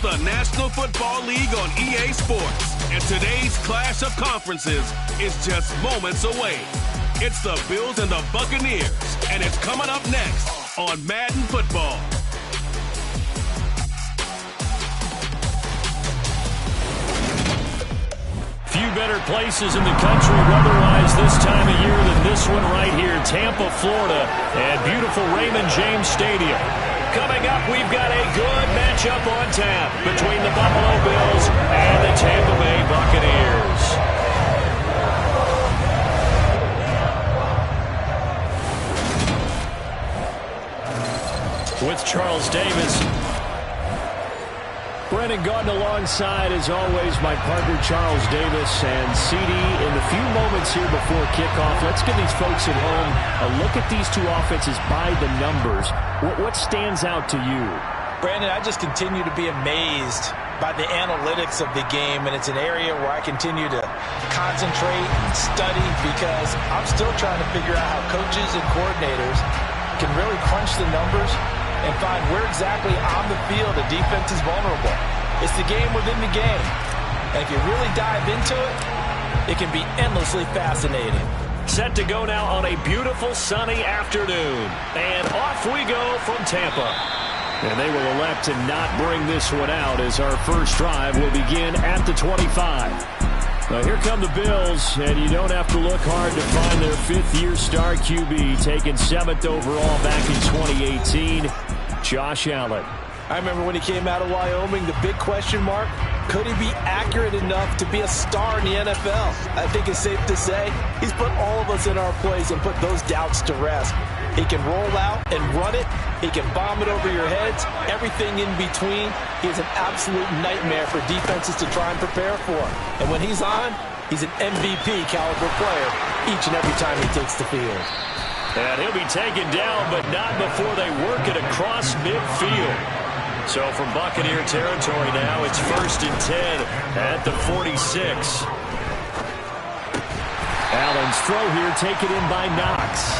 the National Football League on EA Sports, and today's clash of conferences is just moments away. It's the Bills and the Buccaneers, and it's coming up next on Madden Football. Few better places in the country weather-wise this time of year than this one right here, Tampa, Florida, at beautiful Raymond James Stadium. Coming up, we've got a good matchup on tap between the Buffalo Bills and the Tampa Bay Buccaneers. With Charles Davis. Brennan Gaudin alongside, as always, my partner Charles Davis. And CD, in the few moments here before kickoff, let's give these folks at home a look at these two offenses by the numbers. What stands out to you? Brandon, I just continue to be amazed by the analytics of the game, and it's an area where I continue to concentrate and study because I'm still trying to figure out how coaches and coordinators can really crunch the numbers and find where exactly on the field a defense is vulnerable. It's the game within the game. And if you really dive into it, it can be endlessly fascinating. Set to go now on a beautiful sunny afternoon. And off we go from Tampa. And they will elect to not bring this one out as our first drive will begin at the 25. Now here come the Bills, and you don't have to look hard to find their fifth-year star QB, taken 7th overall back in 2018, Josh Allen. I remember when he came out of Wyoming, the big question mark, could he be accurate enough to be a star in the NFL? I think it's safe to say he's put all of us in our place and put those doubts to rest. He can roll out and run it. He can bomb it over your heads. Everything in between. He is an absolute nightmare for defenses to try and prepare for. And when he's on, he's an MVP caliber player each and every time he takes the field. And he'll be taken down, but not before they work it across midfield. So from Buccaneer territory now, it's 1st and 10 at the 46. Allen's throw here taken in by Knox.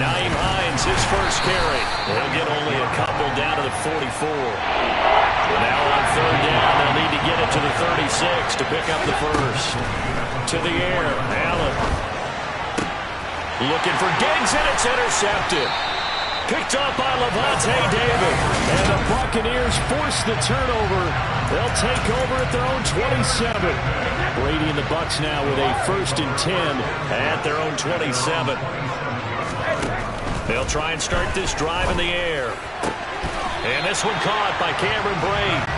Naeem Hines, his first carry. He'll get only a couple down to the 44. And now on 3rd down, they'll need to get it to the 36 to pick up the first. To the air, Allen. Looking for Diggs, and it's intercepted. Picked up by Levante David. And the Buccaneers force the turnover. They'll take over at their own 27. Brady and the Bucs now with a 1st and 10 at their own 27. They'll try and start this drive in the air. And this one caught by Cameron Brate.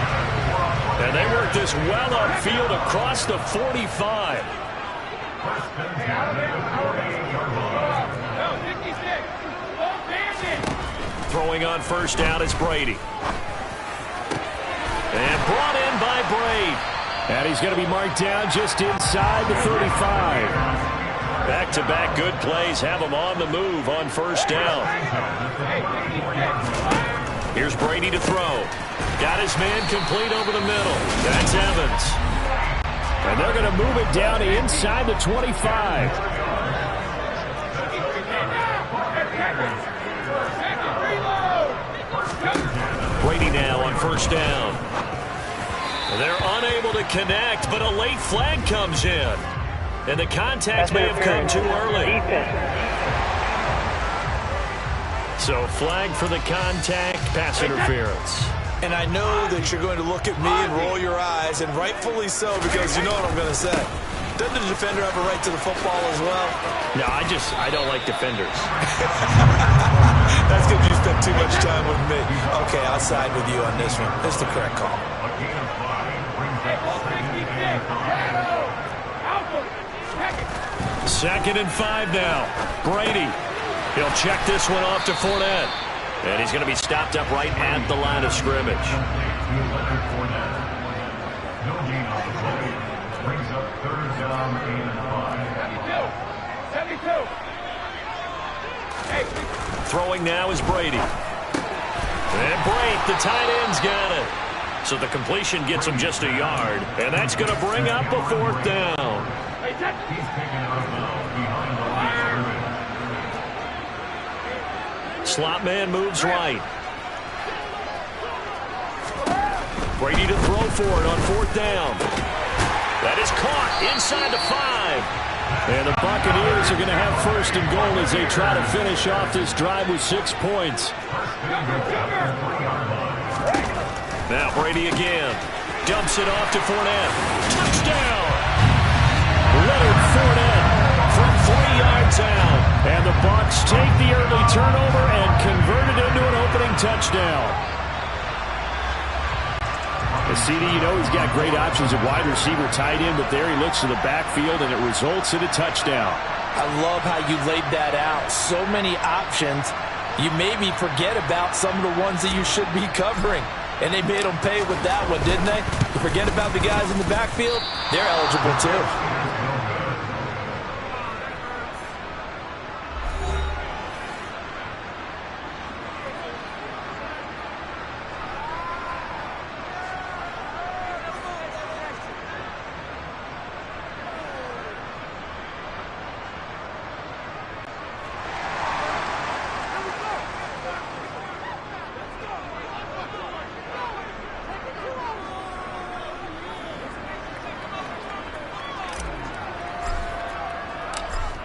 And they work this well upfield across the 45. Throwing on 1st down is Brady. And brought in by Brate. And he's going to be marked down just inside the 35. Back-to-back good plays have him on the move on 1st down. Here's Brady to throw. Got his man complete over the middle. That's Evans. And they're going to move it down to inside the 25. Brady now on 1st down. They're unable to connect, but a late flag comes in. And the contact may have come too early. So flag for the contact, pass interference. And I know that you're going to look at me and roll your eyes, and rightfully so, because you know what I'm going to say. Doesn't the defender have a right to the football as well? No, I don't like defenders. That's because you spent too much time with me. Okay, I'll side with you on this one. It's the correct call. Second and 5 now. Brady. He'll check this one off to Fournette. And he's going to be stopped up right at the line of scrimmage. Throwing now is Brady. And Brate, the tight end's got it. So the completion gets him just a yard. And that's going to bring up a 4th down. slot man moves right. Brady to throw for it on 4th down. That is caught inside the 5. And the Buccaneers are going to have 1st and goal as they try to finish off this drive with 6 points. Now Brady again. Dumps it off to Fournette. Touchdown! Leonard Fournette from 3 yards out. And the Bucs take the early turnover and convert it into an opening touchdown. CD, you know he's got great options at wide receiver, tight end, but there he looks to the backfield, and it results in a touchdown. I love how you laid that out. So many options. You maybe forget about some of the ones that you should be covering. And they made them pay with that one, didn't they? You forget about the guys in the backfield, they're eligible too.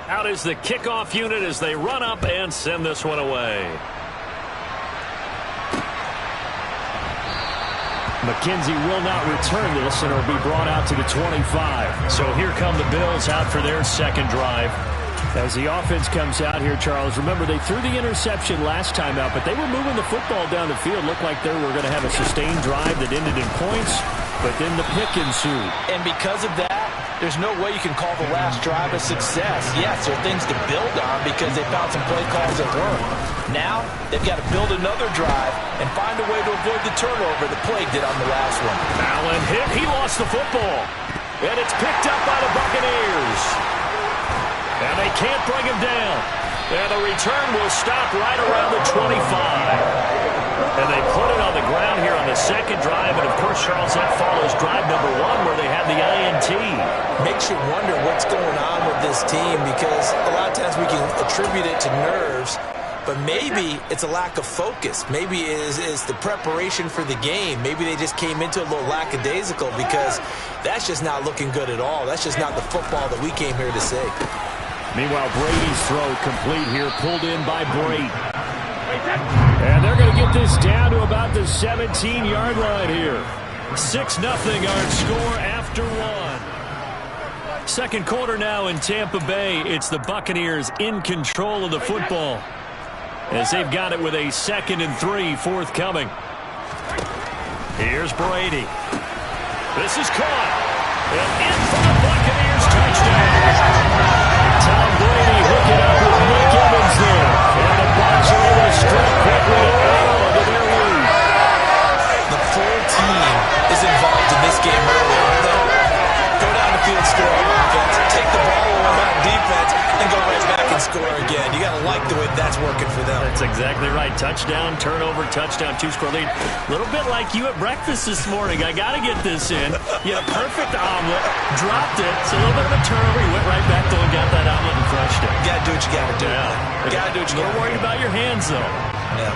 Out is the kickoff unit as they run up and send this one away. McKenzie will not return this, and it'll be brought out to the 25. So here come the Bills out for their 2nd drive. As the offense comes out here, Charles, remember they threw the interception last time out, but they were moving the football down the field. Looked like they were going to have a sustained drive that ended in points, but then the pick ensued. And because of that, there's no way you can call the last drive a success. Yes, there are things to build on because they found some play calls that work. Now, they've got to build another drive and find a way to avoid the turnover that plagued it on the last one. Allen hit. He lost the football. And it's picked up by the Buccaneers. And they can't bring him down. And the return will stop right around the 25. And they put it on the ground here on the 2nd drive. And, of course, Charles, that follows drive number 1 where they had the INT. Makes you wonder what's going on with this team because a lot of times we can attribute it to nerves, but maybe it's a lack of focus. Maybe it's the preparation for the game. Maybe they just came into a little lackadaisical because that's just not looking good at all. That's just not the football that we came here to see. Meanwhile, Brady's throw complete here, pulled in by Brady. And they're going to get this down to about the 17-yard line here. 6-0 our score after 1. 2nd quarter now in Tampa Bay. It's the Buccaneers in control of the football as they've got it with a 2nd and 3 forthcoming. Here's Brady. This is caught. And in for the Buccaneers touchdown. Tom Brady hooking up with Mike Evans there. And the Bucs are able to strike quickly to add on to their lead. The full team is involved in this game early, aren't they? Go down the field, score on offense, take the ball away on defense, and go right back and score again. You got to like the way that's working for them. That's exactly right. Touchdown, turnover, touchdown, 2-score lead. A little bit like you at breakfast this morning. I got to get this in. You had a perfect omelet, dropped it. It's a little bit of a turnover. You went right back there and got that omelet and crushed it. You got to do what you got to do. Yeah. You got to do what you got to do. A little worried about your hands, though. Yeah.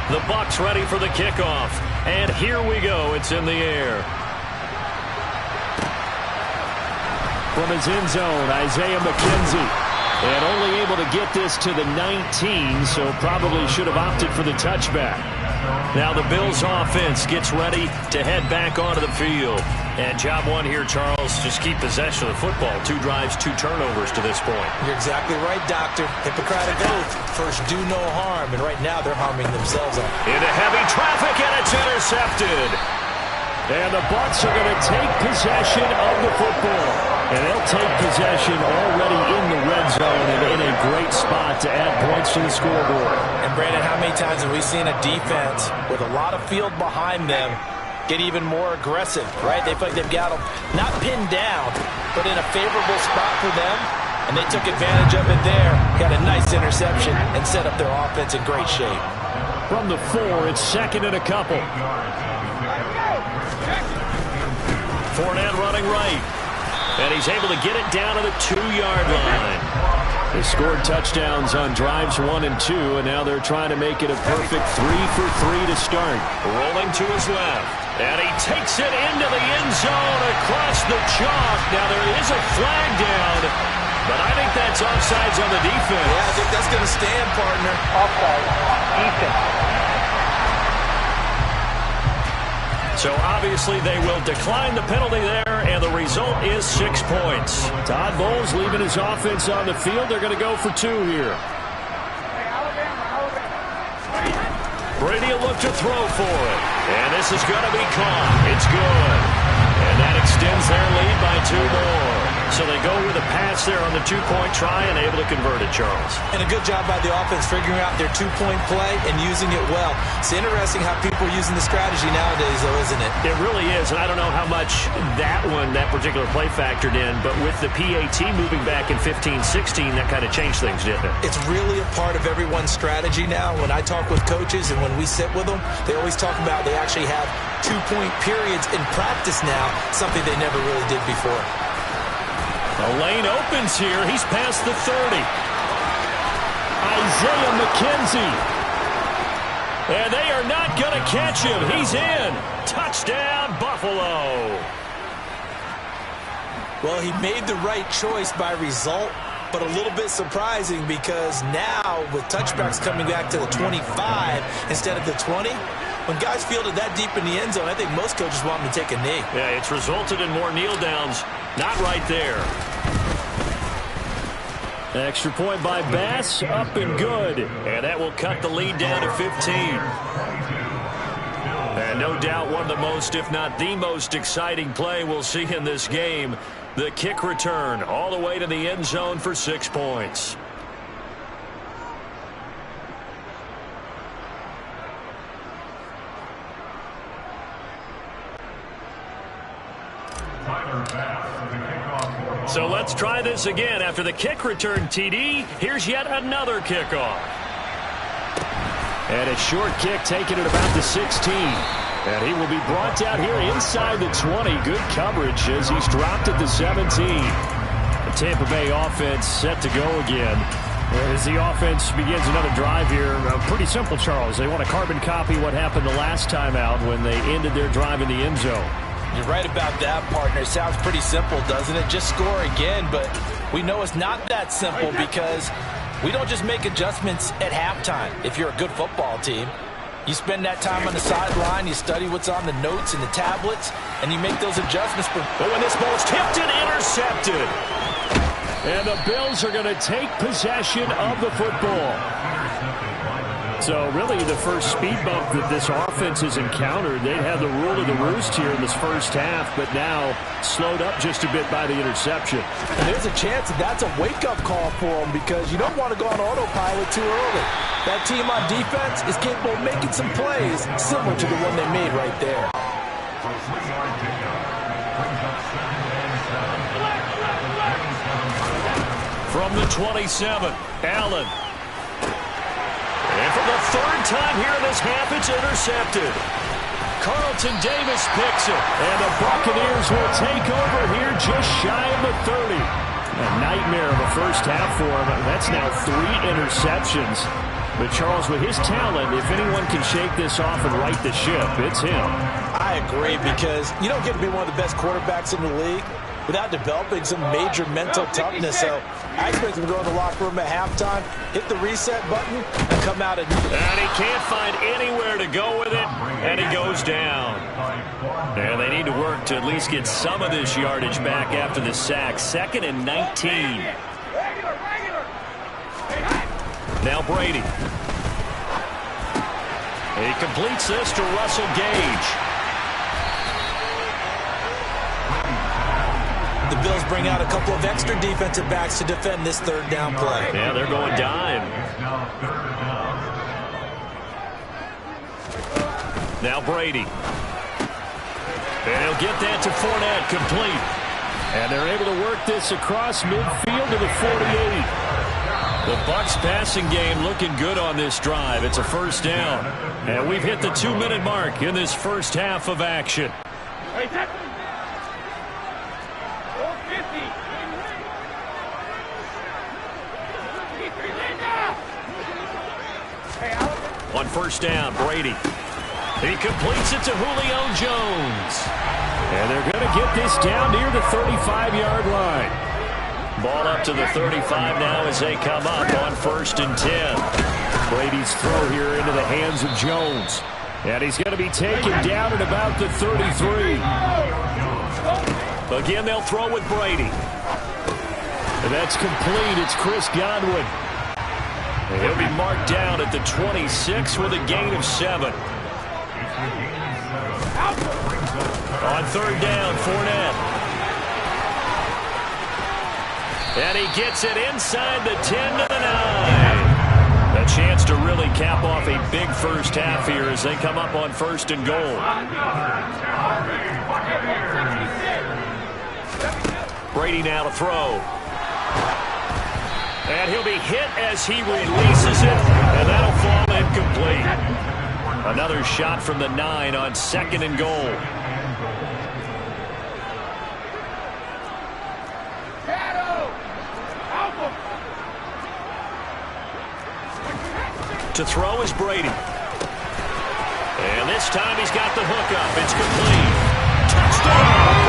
The Bucs ready for the kickoff. And here we go. It's in the air. From his end zone, Isaiah McKenzie. And only able to get this to the 19, so probably should have opted for the touchback. Now the Bills offense gets ready to head back onto the field. And job 1 here, Charles, just keep possession of the football. 2 drives, 2 turnovers to this point. You're exactly right, Doctor. Hippocratic oath. First, do no harm. And right now, they're harming themselves. Into heavy traffic, and it's intercepted. And the Bucs are going to take possession of the football. And they'll take possession already in the red zone and in a great spot to add points to the scoreboard. And, Brandon, how many times have we seen a defense with a lot of field behind them get even more aggressive, right? They feel like they've got them not pinned down, but in a favorable spot for them, and they took advantage of it there. Got a nice interception and set up their offense in great shape. From the 4, it's 2nd and a couple. Fournette running right. And he's able to get it down to the 2-yard line. They scored touchdowns on drives 1 and 2, and now they're trying to make it a perfect 3 for 3 to start. Rolling to his left, and he takes it into the end zone across the chalk. Now there is a flag down, but I think that's offsides on the defense. Yeah, I think that's going to stand, partner. Offside. Defense. So obviously they will decline the penalty there, and the result is 6 points. Todd Bowles leaving his offense on the field. They're going to go for 2 here. Brady will look to throw for it, and this is going to be caught. It's good, and that extends their lead by 2 more. So they go with a pass there on the 2-point try and able to convert it, Charles. And a good job by the offense figuring out their 2-point play and using it well. It's interesting how people are using the strategy nowadays, though, isn't it? It really is, and I don't know how much that particular play factored in, but with the PAT moving back in 15-16, that kind of changed things, didn't it? It's really a part of everyone's strategy now. When I talk with coaches and when we sit with them, they always talk about they actually have 2-point periods in practice now, something they never really did before. The lane opens here. He's past the 30. Isaiah McKenzie. And they are not going to catch him. He's in. Touchdown, Buffalo. Well, he made the right choice by result, but a little bit surprising because now with touchbacks coming back to the 25 instead of the 20, when guys field it that deep in the end zone, I think most coaches want them to take a knee. Yeah, it's resulted in more kneel downs. Not right there. Extra point by Bass, up and good. And that will cut the lead down to 15. And no doubt one of the most, if not the most exciting play we'll see in this game. The kick return all the way to the end zone for 6 points. So let's try this again. After the kick return, TD, here's yet another kickoff. And a short kick taken at about the 16. And he will be brought down here inside the 20. Good coverage as he's dropped at the 17. The Tampa Bay offense set to go again. As the offense begins another drive here, pretty simple, Charles. They want to carbon copy what happened the last time out when they ended their drive in the end zone. You're right about that, partner. It sounds pretty simple, doesn't it? Just score again, but we know it's not that simple because we don't just make adjustments at halftime. If you're a good football team, you spend that time on the sideline, you study what's on the notes and the tablets, and you make those adjustments. But when this ball's tipped and intercepted. And the Bills are going to take possession of the football. So really the first speed bump that this offense has encountered, they had the rule of the roost here in this first half, but now slowed up just a bit by the interception. And there's a chance that that's a wake-up call for them because you don't want to go on autopilot too early. That team on defense is capable of making some plays similar to the one they made right there. From the 27, Allen. And for the 3rd time here in this half, it's intercepted. Carlton Davis picks it. And the Buccaneers will take over here just shy of the 30. A nightmare of a first half for him. That's now 3 interceptions. But Charles, with his talent, if anyone can shake this off and right the ship, it's him. I agree because you don't get to be one of the best quarterbacks in the league without developing some major mental toughness. So I expect him to go in the locker room at halftime, hit the reset button, and come out and he can't find anywhere to go with it, and he goes down. And they need to work to at least get some of this yardage back after the sack. 2nd and 19. Now Brady. He completes this to Russell Gage. The Bills bring out a couple of extra defensive backs to defend this 3rd down play. Yeah, they're going dime. Now Brady. And he'll get that to Fournette, complete. And they're able to work this across midfield to the 48. The Bucs passing game looking good on this drive. It's a 1st down. And we've hit the 2-minute mark in this first half of action. On first down, Brady. He completes it to Julio Jones. And they're going to get this down near the 35-yard line. Ball up to the 35 now as they come up on first and 10. Brady's throw here into the hands of Jones. And he's going to be taken down at about the 33. Again, they'll throw with Brady. And that's complete. It's Chris Godwin. And he'll be marked down at the 26 with a gain of 7. On third down, Fournette. And he gets it inside the 10 to the 9. A chance to really cap off a big first half here as they come up on first and goal. Brady now to throw. And he'll be hit as he releases it, and that'll fall incomplete. Another shot from the 9 on second and goal. To throw is Brady. And this time he's got the hookup. It's complete. Touchdown!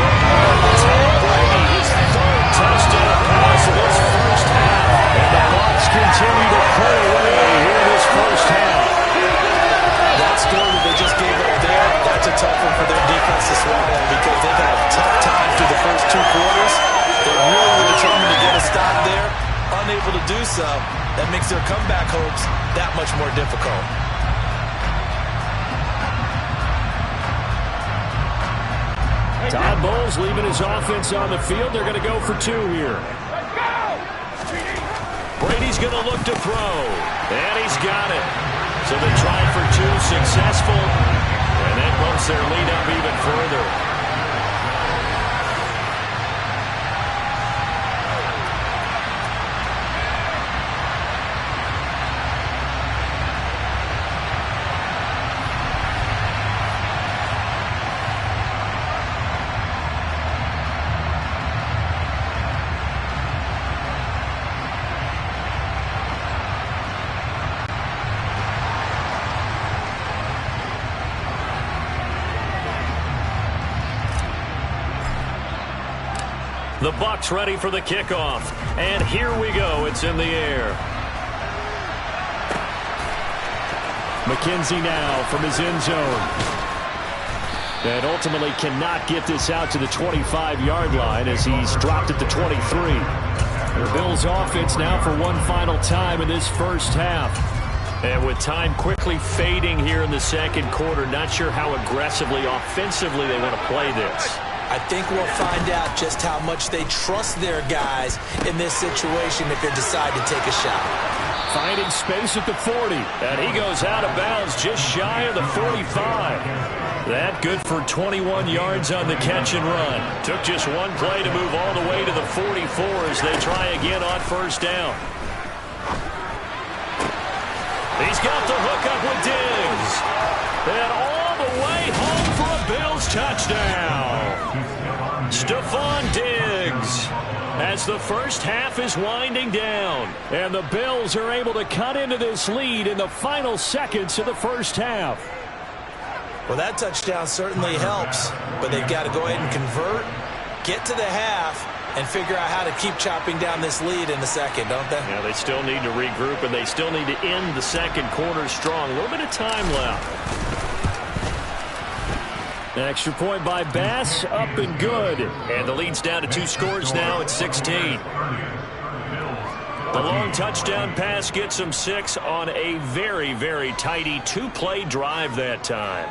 Tom Brady, his third touchdown pass of this first half. And the Bucs continue to pull away here in this first half. That score that they just gave up there, that's a tough one for their defense to swallow because they've had a tough time through the first 2 quarters. They really were determined to get a stop there. Unable to do so, that makes their comeback hopes that much more difficult. Todd Bowles leaving his offense on the field. They're going to go for 2 here. Brady's going to look to throw, and he's got it. So they try for 2, successful, and that bumps their lead up even further. The Bucs ready for the kickoff. And here we go. It's in the air. McKenzie now from his end zone. And ultimately cannot get this out to the 25-yard line as he's dropped at the 23. The Bills offense now for one final time in this first half. And with time quickly fading here in the second quarter, not sure how aggressively, offensively they want to play this. I think we'll find out just how much they trust their guys in this situation if they decide to take a shot. Finding space at the 40. And he goes out of bounds just shy of the 45. That good for 21 yards on the catch and run. Took just one play to move all the way to the 44 as they try again on first down. He's got the hookup with Diggs. And all the way home for a Bills touchdown. Stephon Diggs as the first half is winding down. And the Bills are able to cut into this lead in the final seconds of the first half. Well, that touchdown certainly helps, but they've got to go ahead and convert, get to the half, and figure out how to keep chopping down this lead in the second, don't they? Yeah, they still need to regroup, and they still need to end the second quarter strong. A little bit of time left. An extra point by Bass, up and good. And the lead's down to 2 scores now at 16. The long touchdown pass gets them 6 on a very, very tidy 2-play drive that time.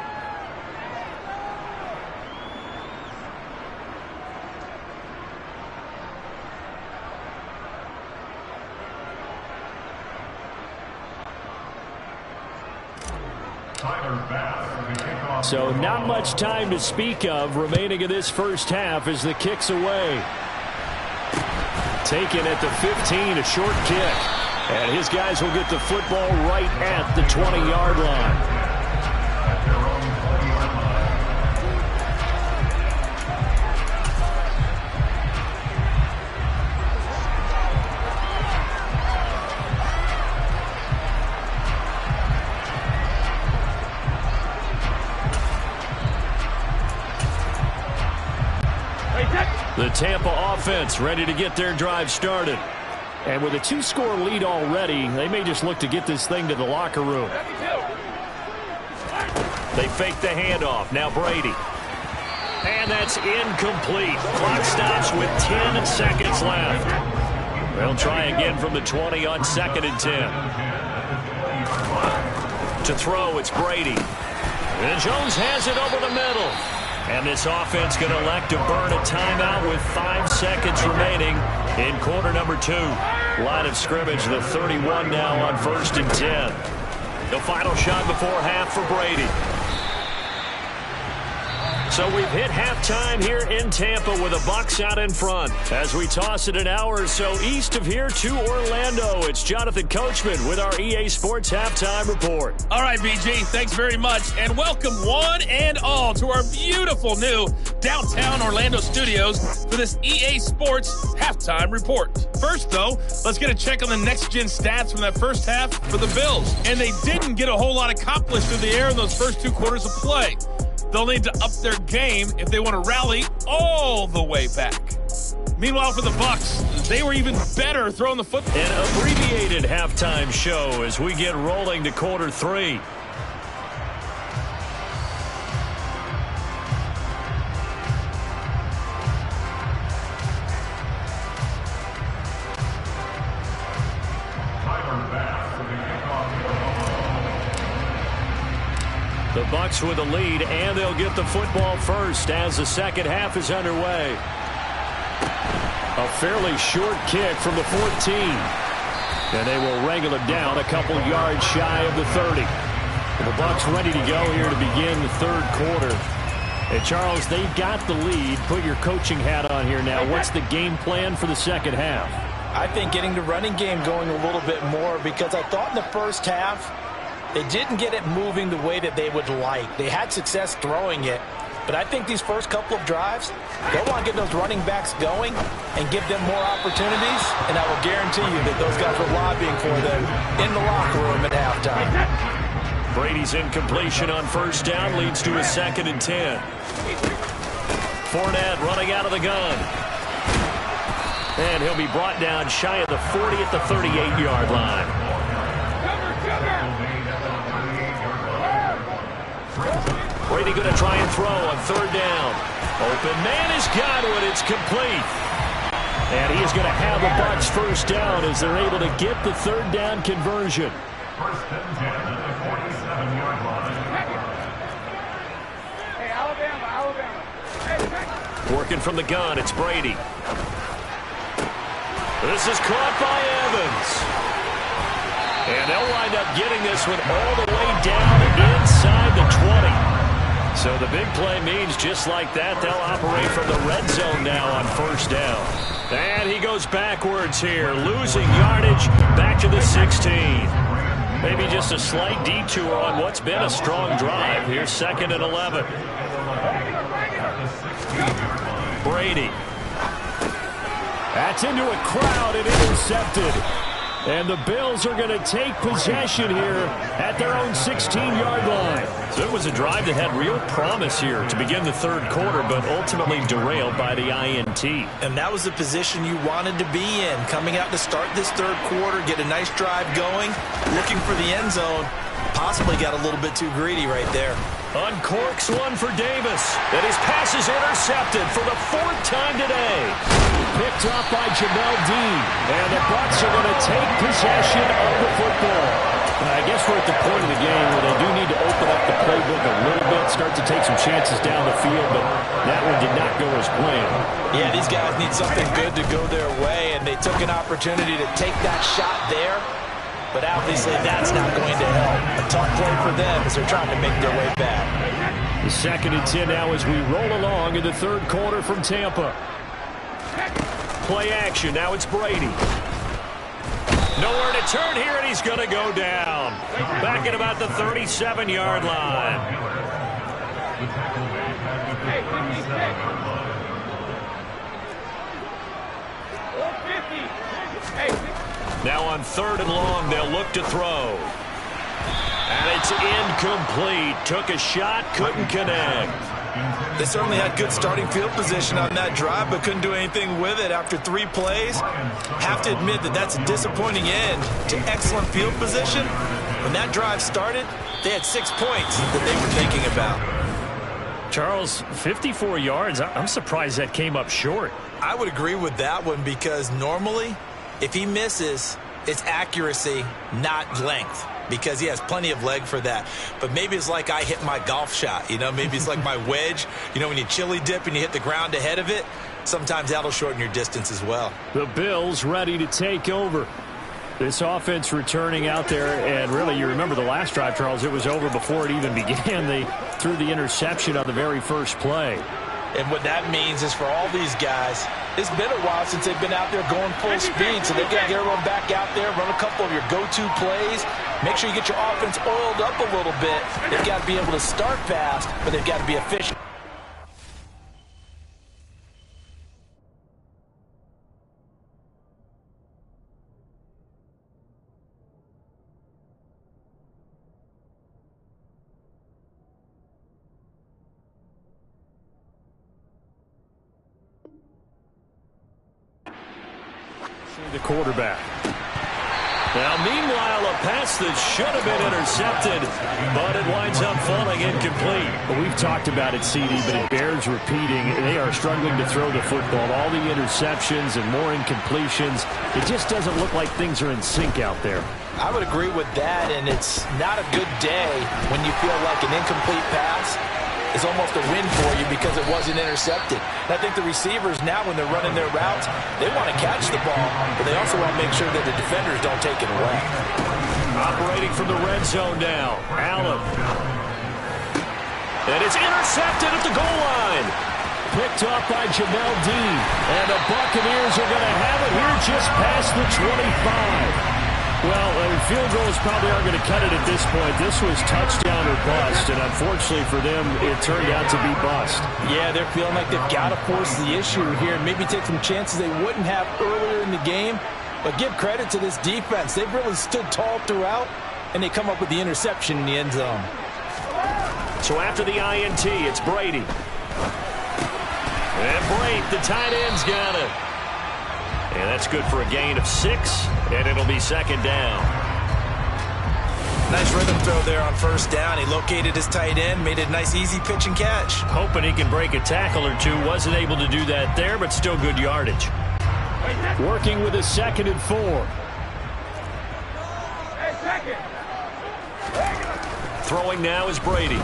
So not much time to speak of remaining in this first half as the kick's away. Taken at the 15, a short kick. And his guys will get the football right at the 20-yard line. Tampa offense ready to get their drive started. And with a 2-score lead already, they may just look to get this thing to the locker room. They fake the handoff. Now Brady. And that's incomplete. Clock stops with 10 seconds left. They'll try again from the 20 on 2nd and 10. To throw, it's Brady. And Jones has it over the middle. And this offense going to elect to burn a timeout with 5 seconds remaining in quarter number 2. Line of scrimmage, the 31 now on 1st and 10. The final shot before half for Brady. So we've hit halftime here in Tampa with the Bucs out in front. As we toss it an hour or so east of here to Orlando, it's Jonathan Coachman with our EA Sports Halftime Report. All right, BG, thanks very much. And welcome one and all to our beautiful new downtown Orlando studios for this EA Sports Halftime Report. First, though, let's get a check on the next-gen stats from that first half for the Bills. And they didn't get a whole lot accomplished through the air in those first 2 quarters of play. They'll need to up their game if they want to rally all the way back. Meanwhile, for the Bucs, they were even better throwing the football. An abbreviated halftime show as we get rolling to quarter 3. The Bucs with the lead, and they'll get the football first as the second half is underway. A fairly short kick from the 14. And they will wrangle it down a couple yards shy of the 30. And the Bucs ready to go here to begin the 3rd quarter. And Charles, they've got the lead. Put your coaching hat on here now. What's the game plan for the second half? I think getting the running game going a little bit more, because I thought in the first half they didn't get it moving the way that they would like. They had success throwing it, but I think these first couple of drives, they'll want to get those running backs going and give them more opportunities, and I will guarantee you that those guys were lobbying for them in the locker room at halftime. Brady's incompletion on first down leads to a 2nd and 10. Fournette running out of the gun. And he'll be brought down shy of the 40 at the 38-yard line. Brady going to try and throw on 3rd down. Open man has got it. It's complete. And he is going to have the Bucs first down as they're able to get the 3rd down conversion. First and 10 at the 47-yard line. Hey, Alabama. Working from the gun, it's Brady. This is caught by Evans. And they'll wind up getting this one all the way down inside the 20. So the big play means just like that, they'll operate from the red zone now on first down. And he goes backwards here, losing yardage back to the 16. Maybe just a slight detour on what's been a strong drive. Here's 2nd and 11. Brady. That's into a crowd and intercepted. And the Bills are going to take possession here at their own 16-yard line. So it was a drive that had real promise here to begin the 3rd quarter, but ultimately derailed by the INT. And that was the position you wanted to be in, coming out to start this 3rd quarter, get a nice drive going, looking for the end zone. Possibly got a little bit too greedy right there. Uncorks one for Davis. And his pass is intercepted for the 4th time today. Picked up by Jamel Dean. And the Bucs are going to take possession of the football. I guess we're at the point of the game where they do need to open up the playbook a little bit, start to take some chances down the field, but that one did not go as planned. Yeah, these guys need something good to go their way, and they took an opportunity to take that shot there. But obviously that's not going to help. A tough play for them as they're trying to make their way back. The 2nd and 10 now as we roll along in the 3rd quarter from Tampa. Play action. Now it's Brady. Nowhere to turn here, and he's going to go down. Back at about the 37-yard line. Now on 3rd and long, they'll look to throw. And it's incomplete. Took a shot, couldn't connect. They certainly had good starting field position on that drive, but couldn't do anything with it after 3 plays. Have to admit that that's a disappointing end to excellent field position. When that drive started, they had 6 points that they were thinking about. Charles, 54 yards. I'm surprised that came up short. I would agree with that one because normally, if he misses, it's accuracy, not length, because he has plenty of leg for that. But maybe it's like I hit my golf shot, maybe it's like my wedge. When you chili dip and you hit the ground ahead of it, sometimes that'll shorten your distance as well. The Bills ready to take over. This offense returning out there, and really, you remember the last drive, Charles, it was over before it even began. They threw the interception on the very first play. And what that means is for all these guys, it's been a while since they've been out there going full speed, so they've got to get everyone back out there, run a couple of your go-to plays, make sure you get your offense oiled up a little bit. They've got to be able to start fast, but they've got to be efficient. The quarterback. Now, meanwhile, a pass that should have been intercepted, but it winds up falling incomplete. Well, we've talked about it, CD, but it bears repeating. They are struggling to throw the football. All the interceptions and more incompletions. It just doesn't look like things are in sync out there. I would agree with that, and it's not a good day when you feel like an incomplete pass is almost a win for you because it wasn't intercepted. And I think the receivers now, when they're running their routes, they want to catch the ball, but they also want to make sure that the defenders don't take it away. Operating from the red zone now, Allen. And it's intercepted at the goal line. Picked up by Jamel Dean. And the Buccaneers are going to have it here just past the 25. Well, field goals probably aren't going to cut it at this point. This was touchdown or bust, and unfortunately for them, it turned out to be bust. Yeah, they're feeling like they've got to force the issue here and maybe take some chances they wouldn't have earlier in the game. But give credit to this defense. They've really stood tall throughout, and they come up with the interception in the end zone. So after the INT, it's Brady. And Brady, the tight end's got it. And that's good for a gain of 6, and it'll be second down. Nice rhythm throw there on first down. He located his tight end, made a nice easy pitch and catch. Hoping he can break a tackle or two. Wasn't able to do that there, but still good yardage. Working with a 2nd and 4. Throwing now is Brady.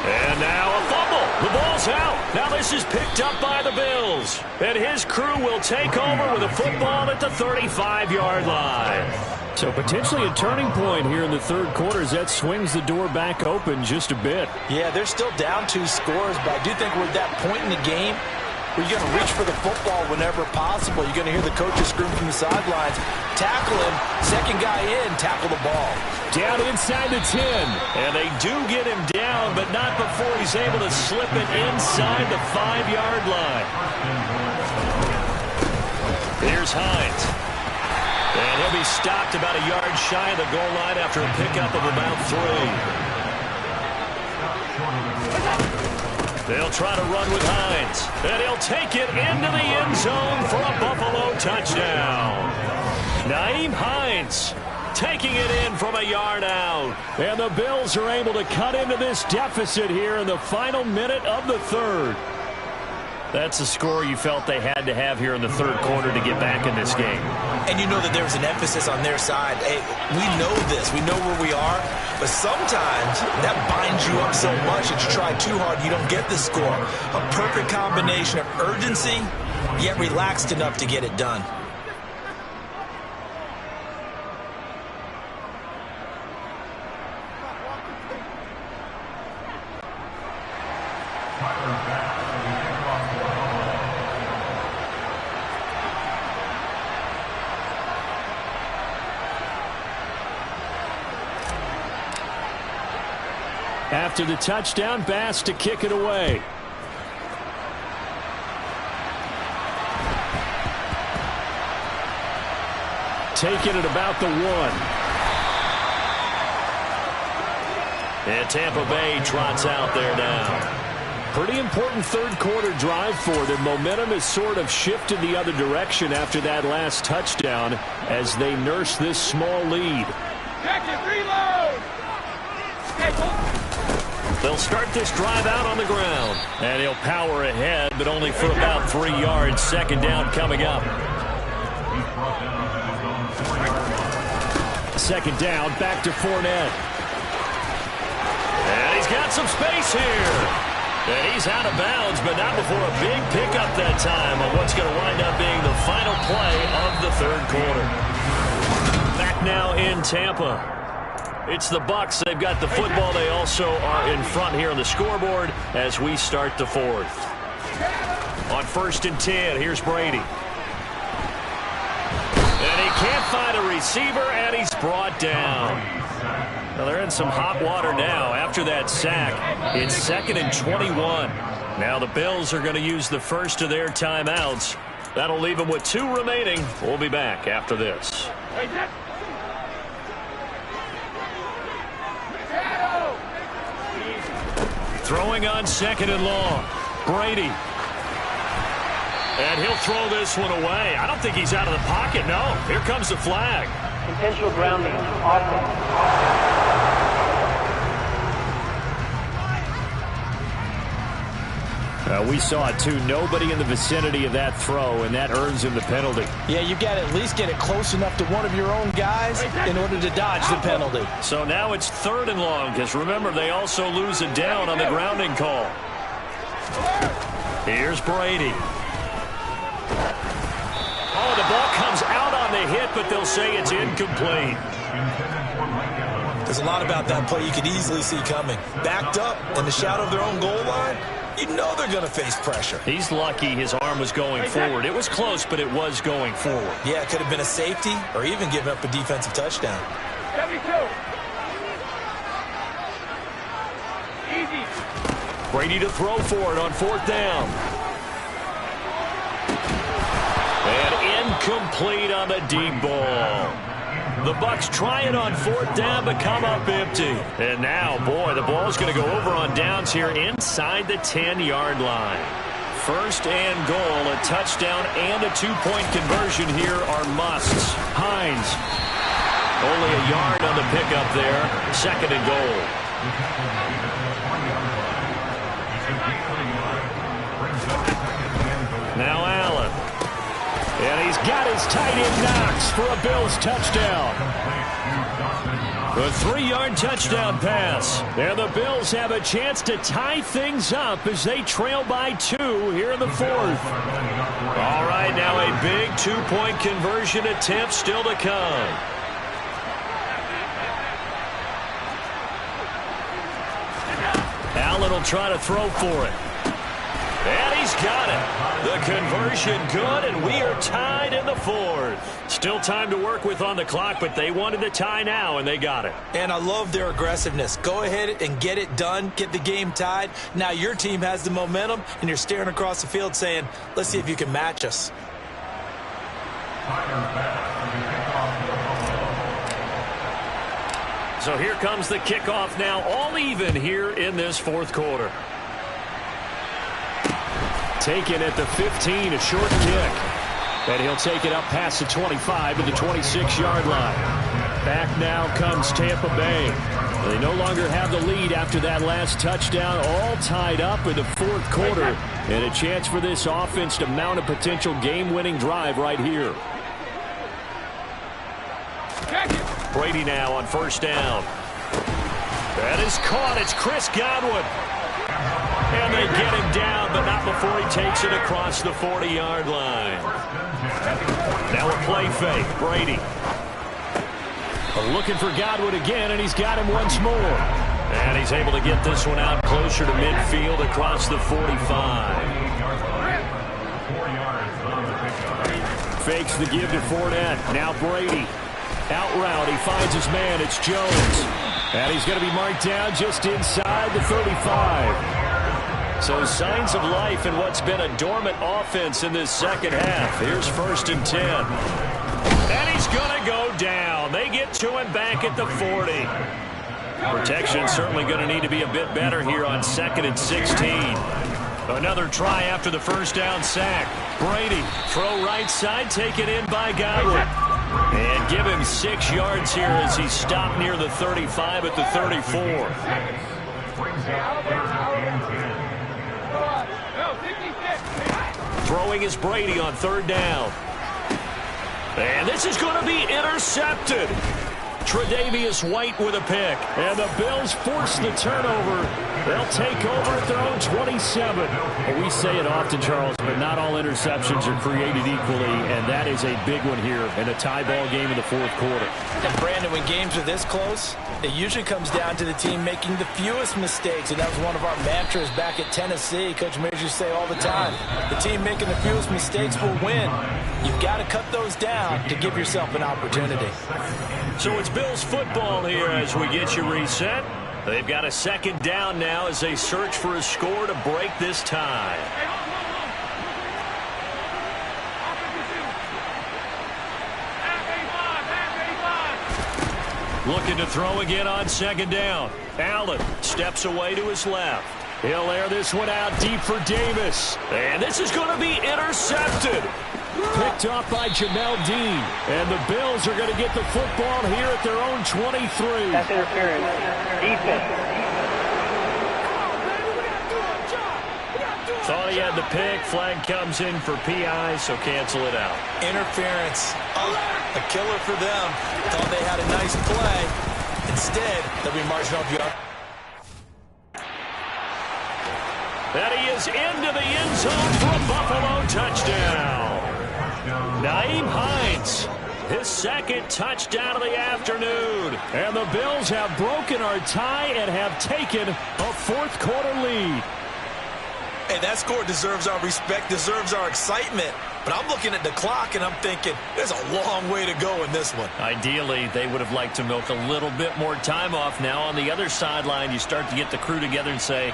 And now a fumble. The ball's out. Now this is picked up by the Bills. And his crew will take over with a football at the 35-yard line. So potentially a turning point here in the third quarter as that swings the door back open just a bit. Yeah, they're still down 2 scores, but I do think we're at that point in the game where you're going to reach for the football whenever possible. You're going to hear the coaches scream from the sidelines. Tackle him. Second guy in, tackle the ball. Down inside the 10. And they do get him down, but not before he's able to slip it inside the 5-yard line. Here's Hines. And he'll be stopped about a yard shy of the goal line after a pickup of about 3. They'll try to run with Hines. And he'll take it into the end zone for a Buffalo touchdown. Nyheim Hines taking it in from a yard out. And the Bills are able to cut into this deficit here in the final minute of the third. That's a score you felt they had to have here in the third quarter to get back in this game. And you know that there was an emphasis on their side. Hey, we know this. We know where we are. But sometimes that binds you up so much that you try too hard, you don't get the score. A perfect combination of urgency, yet relaxed enough to get it done. After the touchdown, Bass to kick it away. Taking it about the 1. And Tampa Bay trots out there now. Pretty important third quarter drive for them. Momentum has sort of shifted the other direction after that last touchdown as they nurse this small lead. They'll start this drive out on the ground. And he'll power ahead, but only for about 3 yards. Second down coming up. Second down, back to Fournette. And he's got some space here. And he's out of bounds, but not before a big pickup that time on what's going to wind up being the final play of the third quarter. Back now in Tampa. It's the Bucs. They've got the football. They also are in front here on the scoreboard as we start the fourth. On 1st and 10, here's Brady. And he can't find a receiver, and he's brought down. Well, they're in some hot water now after that sack. It's 2nd and 21. Now the Bills are going to use the first of their timeouts. That'll leave them with 2 remaining. We'll be back after this. Throwing on 2nd and long. Brady. And he'll throw this one away. I don't think he's out of the pocket, no. Here comes the flag. Intentional grounding. Offense. We saw it too. Nobody in the vicinity of that throw, and that earns him the penalty. Yeah, you got to at least get it close enough to one of your own guys in order to dodge the penalty. So now it's 3rd and long, because remember, they also lose it down on the grounding call. Here's Brady. Oh, the ball comes out on the hit, but they'll say it's incomplete. There's a lot about that play you could easily see coming. Backed up in the shadow of their own goal line, you know they're going to face pressure. He's lucky his arm was going forward. It was close, but it was going forward. Yeah, it could have been a safety or even given up a defensive touchdown. 72. Easy. Brady to throw for it on 4th down. And incomplete on the deep ball. The Bucs try it on 4th down, but come up empty. And now, boy, the ball's going to go over on downs here inside the 10-yard line. 1st and goal, a touchdown and a 2-point conversion here are musts. Hines, only a yard on the pickup there. 2nd and goal. Now Allen. And he's got his tight end Knox for a Bills touchdown. A 3-yard touchdown pass. And the Bills have a chance to tie things up as they trail by 2 here in the 4th. All right, now a big 2-point conversion attempt still to come. Allen will try to throw for it. And he's got it. The conversion good, and we are tied in the 4th. Still time to work with on the clock, but they wanted the tie now, and they got it. And I love their aggressiveness. Go ahead and get it done. Get the game tied. Now your team has the momentum, and you're staring across the field saying, let's see if you can match us. So here comes the kickoff now, all even here in this 4th quarter. Taken at the 15, a short kick. And he'll take it up past the 25 to the 26-yard line. Back now comes Tampa Bay. They no longer have the lead after that last touchdown, all tied up in the 4th quarter. And a chance for this offense to mount a potential game-winning drive right here. Brady now on 1st down. That is caught. It's Chris Godwin. And they get him down, but not before he takes it across the 40-yard line. Now a play fake. Brady. Looking for Godwin again, and he's got him once more. And he's able to get this one out closer to midfield across the 45. Fakes the give to Fournette. Now Brady. Out route. He finds his man. It's Jones. And he's going to be marked down just inside the 35. So signs of life in what's been a dormant offense in this second half. Here's 1st and 10. And he's going to go down. They get to him back at the 40. Protection certainly going to need to be a bit better here on 2nd and 16. Another try after the first down sack. Brady, throw right side, taken in by Godwin. And give him 6 yards here as he stopped near the 35 at the 34. Throwing is Brady on 3rd down. And this is going to be intercepted. Tre'Davious White with a pick. And the Bills force the turnover. They'll take over at their own 27. Well, we say it often, Charles, but not all interceptions are created equally, and that is a big one here in a tie ball game in the 4th quarter. And Brandon, when games are this close, it usually comes down to the team making the fewest mistakes, and that was one of our mantras back at Tennessee. Coach Major used to say all the time, the team making the fewest mistakes will win. You've got to cut those down to give yourself an opportunity. So it's Bills football here as we get you reset. They've got a 2nd down now as they search for a score to break this tie. Looking to throw again on 2nd down. Allen steps away to his left. He'll air this one out deep for Davis. And this is going to be intercepted. Picked off by Jamel Dean. And the Bills are going to get the football here at their own 23. That's interference. Defense. Thought he had the pick. Flag comes in for PI, so cancel it out. Interference. A killer for them. Thought they had a nice play. Instead, they'll be marching off yard. And he is into the end zone for a Buffalo touchdown. Nyheim Hines, his 2nd touchdown of the afternoon. And the Bills have broken our tie and have taken a 4th quarter lead. Hey, that score deserves our respect, deserves our excitement. But I'm looking at the clock, and I'm thinking there's a long way to go in this one. Ideally, they would have liked to milk a little bit more time off. Now on the other sideline, you start to get the crew together and say,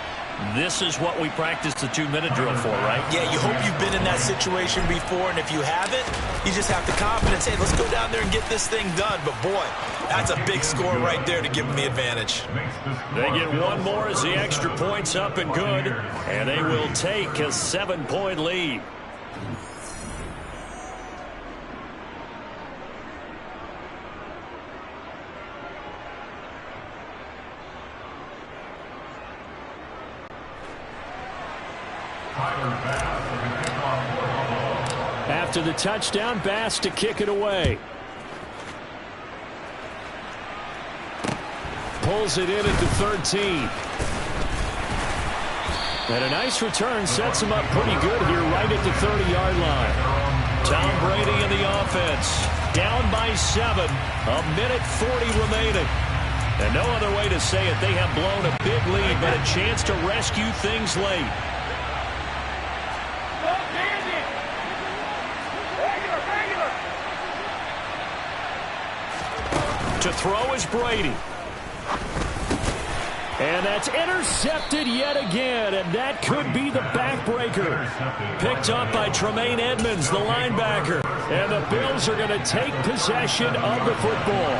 this is what we practiced the 2-minute drill for, right? Yeah, you hope you've been in that situation before, and if you haven't, you just have the confidence, hey, let's go down there and get this thing done. But, boy, that's a big score right there to give them the advantage. They get one more as the extra point's up and good, and they will take a 7-point lead. After the touchdown, Bass to kick it away. Pulls it in at the 13. And a nice return sets him up pretty good here right at the 30-yard line. Tom Brady in the offense. Down by 7. A minute 40 remaining. And no other way to say it. They have blown a big lead, but a chance to rescue things late. To throw is Brady. And that's intercepted yet again, and that could be the backbreaker. Picked up by Tremaine Edmonds, the linebacker. And the Bills are going to take possession of the football.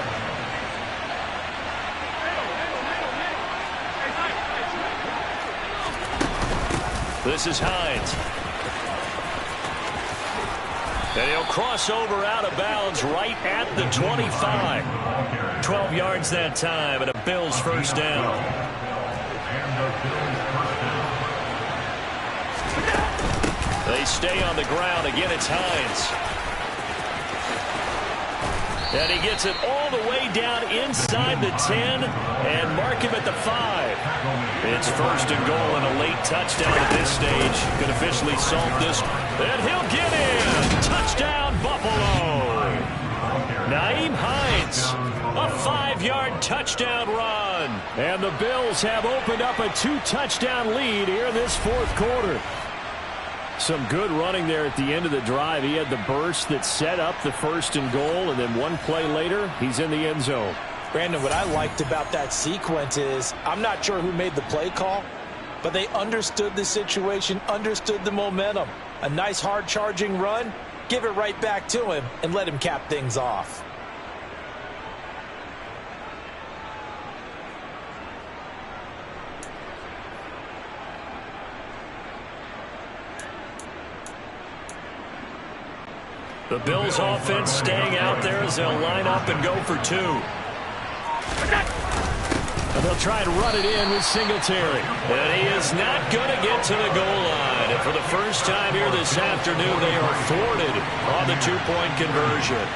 This is Hines. And he'll cross over out of bounds right at the 25. 12 yards that time and a Bills first down. They stay on the ground. Again, it's Hines. And he gets it all the way down inside the 10 and mark him at the 5. It's first and goal and a late touchdown at this stage. Could officially salt this. And he'll get in. Touchdown, Buffalo. Nyheim Hines. A 5-yard touchdown run. And the Bills have opened up a 2-touchdown lead here in this 4th quarter. Some good running there at the end of the drive. He had the burst that set up the first and goal, and then one play later, he's in the end zone. Brandon, what I liked about that sequence is I'm not sure who made the play call, but they understood the situation, understood the momentum. A nice hard-charging run, give it right back to him, and let him cap things off. The Bills offense staying out there as they'll line up and go for 2. And they'll try and run it in with Singletary. And he is not going to get to the goal line. And for the first time here this afternoon, they are thwarted on the 2-point conversion.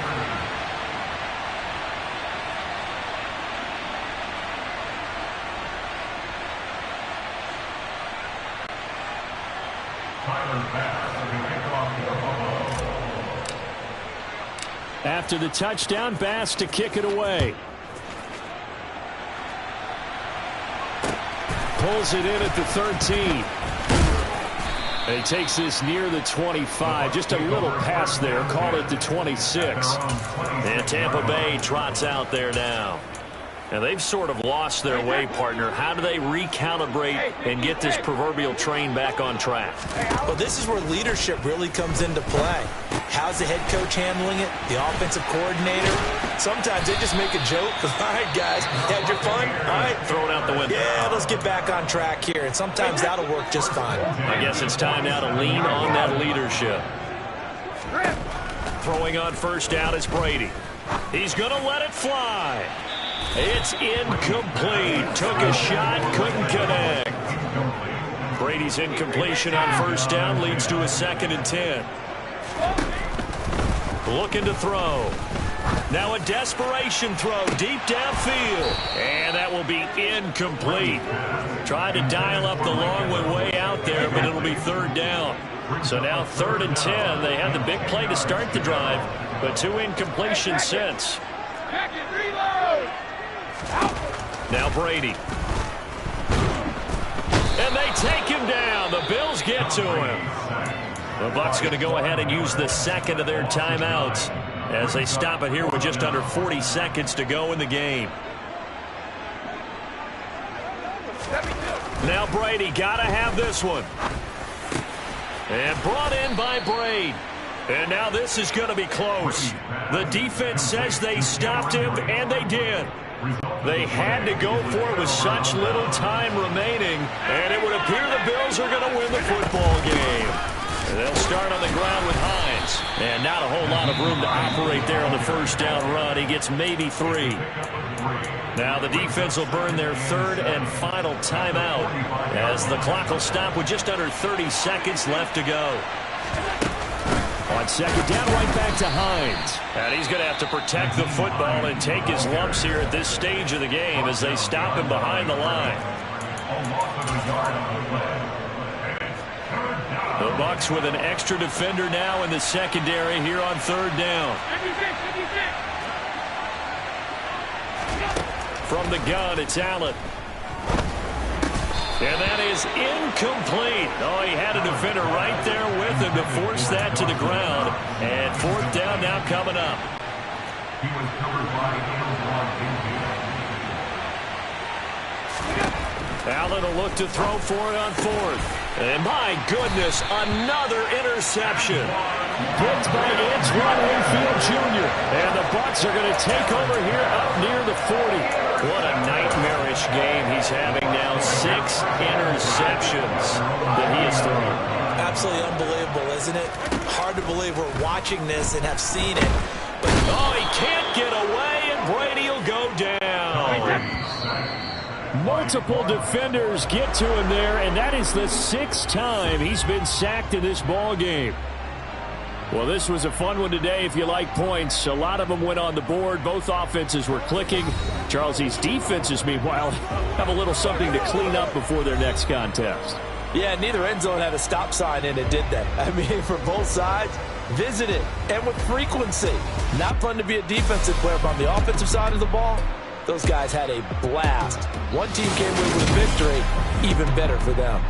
After the touchdown, Bass to kick it away. Pulls it in at the 13. And he takes this near the 25. Just a little pass there. Call it the 26. And Tampa Bay trots out there now. And they've sort of lost their way, partner. How do they recalibrate and get this proverbial train back on track? Well, this is where leadership really comes into play. How's the head coach handling it? The offensive coordinator? Sometimes they just make a joke. All right, guys, you had your fun? All right. Throw it out the window. Yeah, let's get back on track here. And sometimes that'll work just fine. I guess it's time now to lean on that leadership. Throwing on first down is Brady. He's going to let it fly. It's incomplete. Took a shot, couldn't connect. Brady's incompletion on first down leads to a 2nd and 10. Looking to throw. Now a desperation throw deep downfield. And that will be incomplete. Tried to dial up the long one way out there, but it'll be 3rd down. So now 3rd and 10. They had the big play to start the drive, but 2 incompletions since. Now Brady. And they take him down. The Bills get to him. The Bucs going to go ahead and use the 2nd of their timeouts as they stop it here with just under 40 seconds to go in the game. Now Brady got to have this one. And brought in by Brady. And now this is going to be close. The defense says they stopped him, and they did. They had to go for it with such little time remaining, and it would appear the Bills are going to win the football game. And they'll start on the ground with Hines. And not a whole lot of room to operate there on the first down run. He gets maybe 3. Now the defense will burn their 3rd and final timeout as the clock will stop with just under 30 seconds left to go. On 2nd down, right back to Hines. And he's going to have to protect the football and take his lumps here at this stage of the game as they stop him behind the line. The Bucs with an extra defender now in the secondary here on 3rd down. From the gun, it's Allen. And that is incomplete. Oh, he had a defender right there with him to force that to the ground. And 4th down now coming up. He was covered by Allen will look to throw for it on 4th. And my goodness, another interception. Picked by Antoine Winfield Jr. And the Bucs are going to take over here up near the 40. What a nightmarish game he's having now. 6 interceptions that he has thrown. Absolutely unbelievable, isn't it? Hard to believe we're watching this and have seen it. But oh, he can't get away, and Brady will go down. Multiple defenders get to him there, and that is the 6th time he's been sacked in this ball game. Well, this was a fun one today if you like points. A lot of them went on the board. Both offenses were clicking. Charles's defenses, meanwhile, have a little something to clean up before their next contest. Yeah, neither end zone had a stop sign in it, did they? I mean, for both sides, visit it, and with frequency. Not fun to be a defensive player, but on the offensive side of the ball, those guys had a blast. One team came away with a victory, even better for them.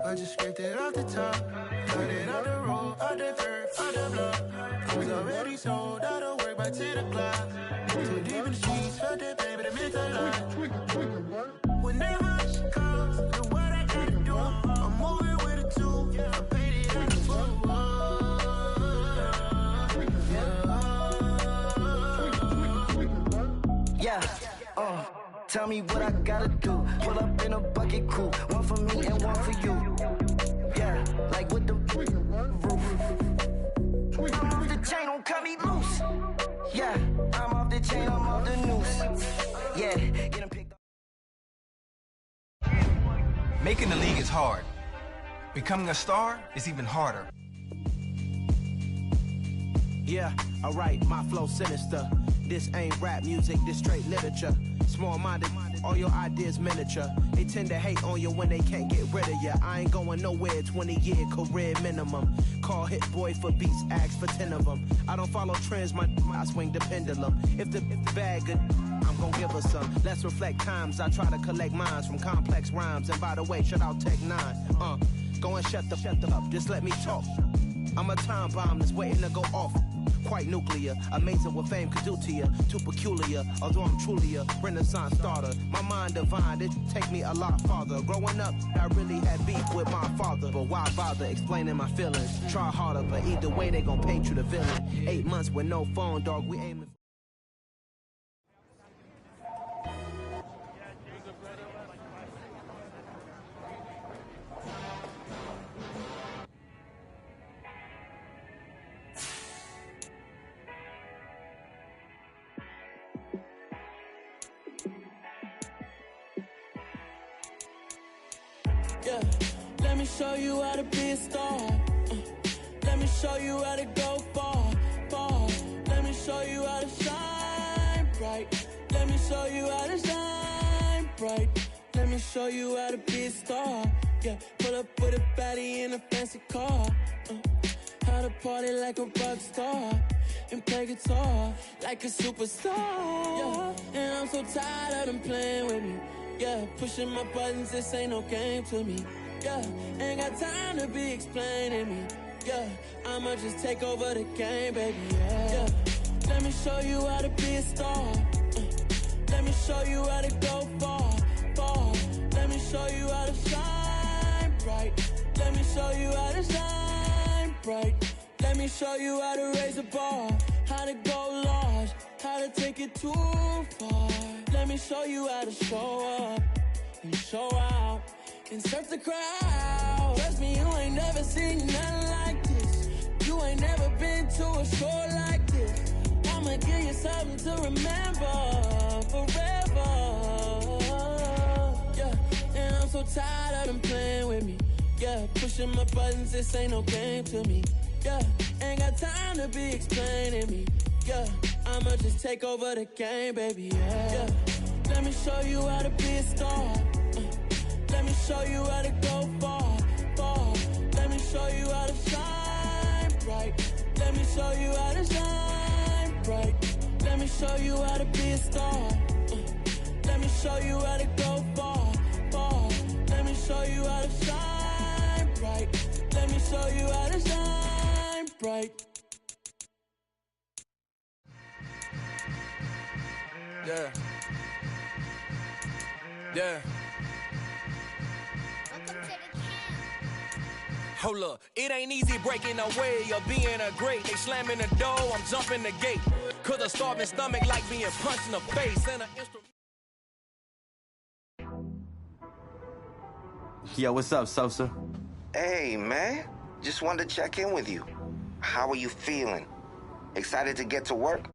I just scraped it off the top. Cut it out the road, out the dirt, out the block. It was already sold, out of work by 10 o'clock. Too deep in the streets, heard that baby, that meant a lot. Whenever she calls, do what I gotta do. I'm moving with a two, I paid it out the foot. Yeah, tell me what I gotta do. Pull up in a bucket crew, one for me and one for you. Yeah, like with the roof. I'm off the chain, don't cut me loose. Yeah, I'm off the chain, I'm off the noose. Yeah, get him picked up. Making the league is hard. Becoming a star is even harder. Yeah, alright, my flow sinister. This ain't rap music, this straight literature. Small-minded, all your ideas miniature. They tend to hate on you when they can't get rid of you. I ain't going nowhere, 20-year career minimum. Call Hit Boy for beats, ask for 10 of them. I don't follow trends, I swing the pendulum. If the bag good, I'm gonna give her some. Let's reflect times, I try to collect minds from complex rhymes. And by the way, shout out Tech 9. Go and shut the up, just let me talk. I'm a time bomb that's waiting to go off. Quite nuclear, amazing what fame could do to you. Too peculiar, although I'm truly a renaissance starter. My mind divine, it take me a lot farther. Growing up, I really had beef with my father. But why bother explaining my feelings? Try harder, but either way they gon' paint you the villain. 8 months with no phone, dog, we aiming. Yeah, let me show you how to be a star. Let me show you how to go far, far. Let me show you how to shine bright. Let me show you how to shine bright. Let me show you how to be a star. Yeah, pull up with a baddie in a fancy car. How to party like a rock star and play guitar like a superstar. Yeah, and I'm so tired of them playing with me. Yeah, pushing my buttons, this ain't no game to me. Yeah, ain't got time to be explaining me. Yeah, I'ma just take over the game, baby. Yeah, let me show you how to be a star. Let me show you how to go far, far. Let me show you how to shine bright. Let me show you how to shine bright. Let me show you how to raise a bar, how to go large, how to take it too far. Let me show you how to show up and show out and surf the crowd. Trust me, you ain't never seen nothing like this. You ain't never been to a show like this. I'ma give you something to remember forever. Yeah, and I'm so tired of them playing with me. Yeah, pushing my buttons, this ain't no game to me. Yeah, ain't got time to be explaining me. Yeah, I'ma just take over the game, baby. Yeah, let me show you how to be a star. Let me show you how to go far, far. Let me show you how to shine bright. Let me show you how to shine bright. Let me show you how to be a star. Let me show you how to go far, far. Let me show you how to shine bright. Let me show you how to shine bright. Yeah. Yeah. Hold up, it ain't easy breaking away or being a great. They slamming the door, I'm jumping the gate. Cause a starving stomach like being punched in the face. And an instrument. Yo, what's up, Sosa? Hey, man. Just wanted to check in with you. How are you feeling? Excited to get to work?